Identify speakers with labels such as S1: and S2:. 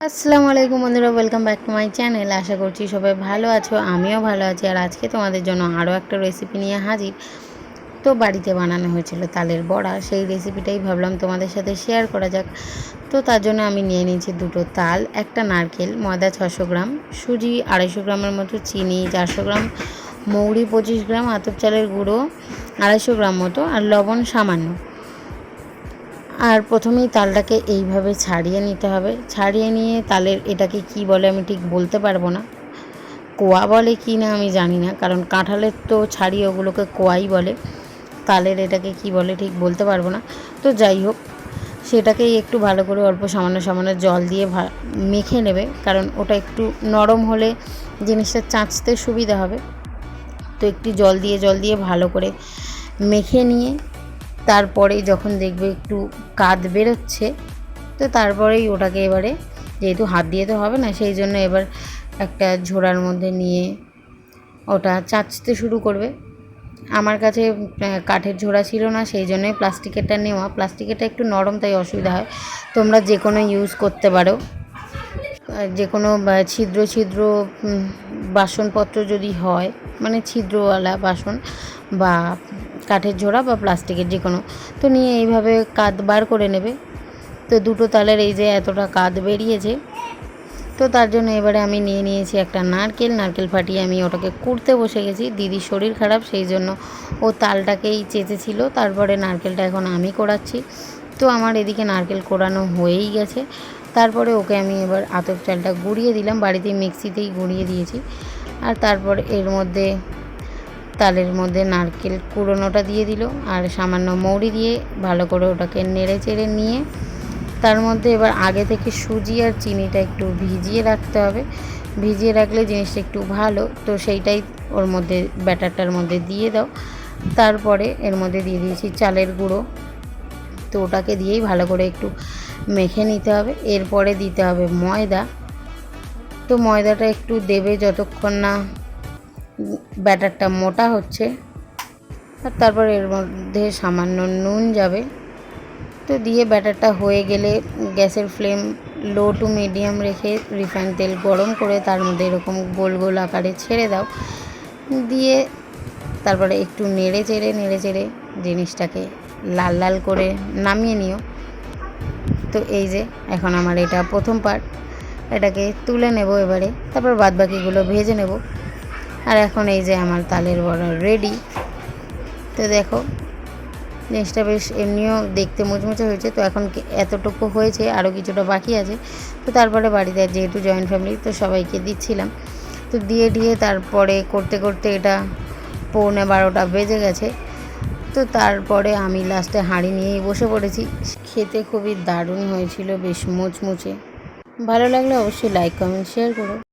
S1: আসসালামু আলাইকুম বন্ধুরা, welcome back to my channel. আশা করছি সবাই ভালো আছো, আমিও ভালো আছি। আর আজকে তোমাদের জন্য আরও একটা রেসিপি নিয়ে হাজির। তো বাড়িতে বানানো হয়েছিল তালের বড়া, সেই রেসিপিটাই ভাবলাম তোমাদের সাথে শেয়ার করা যাক। তো তার জন্য আমি নিয়ে নিয়েছি 2টো তাল, একটা নারকেল, ময়দা 600 গ্রাম, সুজি 250 গ্রামের মতো, চিনি 400 গ্রাম, মৌরি 25 গ্রাম, আতপ চালের গুঁড়ো 250 গ্রাম মতো, আর লবণ সামান্য। আর প্রথমেই তালটাকে এইভাবে ছাড়িয়ে নিতে হবে। ছাড়িয়ে নিয়ে তালের এটাকে কি বলে আমি ঠিক বলতে পারবো না, কোয়া বলে কি না আমি জানি না, কারণ কাঁঠালের তো ছাড়িয়ে ওগুলোকে কোয়াই বলে। তালের এটাকে কি বলে ঠিক বলতে পারবো না। তো যাই হোক, সেটাকেই একটু ভালো করে অল্প সামান্য সামান্য জল দিয়ে মেখে নেবে, কারণ ওটা একটু নরম হলে জিনিসটা চাঁচতে সুবিধা হবে। তো একটু জল দিয়ে ভালো করে মেখে নিয়ে তারপরেই যখন দেখবে একটু কাদ বেরোচ্ছে, তো তারপরেই ওটাকে এবারে, যেহেতু হাত দিয়ে তো হবে না, সেই জন্য এবার একটা ঝোড়ার মধ্যে নিয়ে ওটা চাঁচতে শুরু করবে। আমার কাছে কাঠের ঝোড়া ছিল না, সেই জন্যই প্লাস্টিকেরটা নেওয়া। প্লাস্টিকেরটা একটু নরম, তাই অসুবিধা হয়। তোমরা যে কোনো ইউজ করতে পারো, যে কোনো ছিদ্র ছিদ্র বাসনপত্র যদি হয়, মানে ছিদ্রওয়ালা বাসন বা কাঠের ঝোড়া বা প্লাস্টিকের যে কোনো, তো নিয়ে এইভাবে কাদ বার করে নেবে। তো 2টো তালের এই যে এতটা কাদ বেরিয়েছে, তো তার জন্য এবারে আমি নিয়ে নিয়েছি একটা নারকেল ফাটিয়ে আমি ওটাকে কুড়তে বসে গেছি। দিদির শরীর খারাপ, সেই জন্য ও তালটাকেই চেঁচেছিল, তারপরে নারকেলটা এখন আমি কোড়াচ্ছি। তো আমার এদিকে নারকেল কোড়ানো হয়েই গেছে। তারপরে ওকে আমি এবার আতপ চালটা গুঁড়িয়ে দিলাম, বাড়িতে মিক্সিতেই গুঁড়িয়ে দিয়েছি। আর তারপর এর মধ্যে তালের মধ্যে নারকেল কুড়োনোটা দিয়ে দিল, আর সামান্য মৌরি দিয়ে ভালো করে ওটাকে নেড়ে চেড়ে নিয়ে তার মধ্যে এবার আগে থেকে সুজি আর চিনিটা একটু ভিজিয়ে রাখতে হবে। ভিজিয়ে রাখলে জিনিসটা একটু ভালো, তো সেইটাই ওর মধ্যে ব্যাটারটার মধ্যে দিয়ে দাও। তারপরে এর মধ্যে দিয়ে দিয়েছি চালের গুঁড়ো, তো ওটাকে দিয়েই ভালো করে একটু মেখে নিতে হবে। এরপরে দিতে হবে ময়দা। তো ময়দাটা একটু দেবে যতক্ষণ না ব্যাটারটা মোটা হচ্ছে। আর তারপর এর মধ্যে সামান্য নুন যাবে। তো দিয়ে ব্যাটারটা হয়ে গেলে গ্যাসের ফ্লেম লো টু মিডিয়াম রেখে রিফাইন তেল গরম করে তার মধ্যে এরকম গোল গোল আকারে ছেড়ে দাও। দিয়ে তারপরে একটু নেড়ে চেড়ে জিনিসটাকে লাল লাল করে নামিয়ে নিও। তো এই যে এখন আমার এটা প্রথম পার্ট, এটাকে তুলে নেব এবারে, তারপর বাদবাকিগুলো ভেজে নেব। আর এখন এই যে আমার তালের বড়া রেডি। তো দেখো, জিনিসটা বেশ এমনিও দেখতে মুচমুচে হয়েছে। তো এখন এতটুকু হয়েছে, আরও কিছুটা বাকি আছে। তো তারপরে বাড়িতে যেহেতু জয়েন্ট ফ্যামিলি, তো সবাইকে দিচ্ছিলাম। তো দিয়ে তারপরে করতে করতে এটা 11:45 বেজে গেছে। তো তারপরে আমি লাস্টে হাঁড়ি নিয়েই বসে পড়েছি। খেতে খুবই দারুণ হয়েছিল, বেশ মুচমুচে। ভালো লাগলে অবশ্যই লাইক কমেন্ট শেয়ার করো।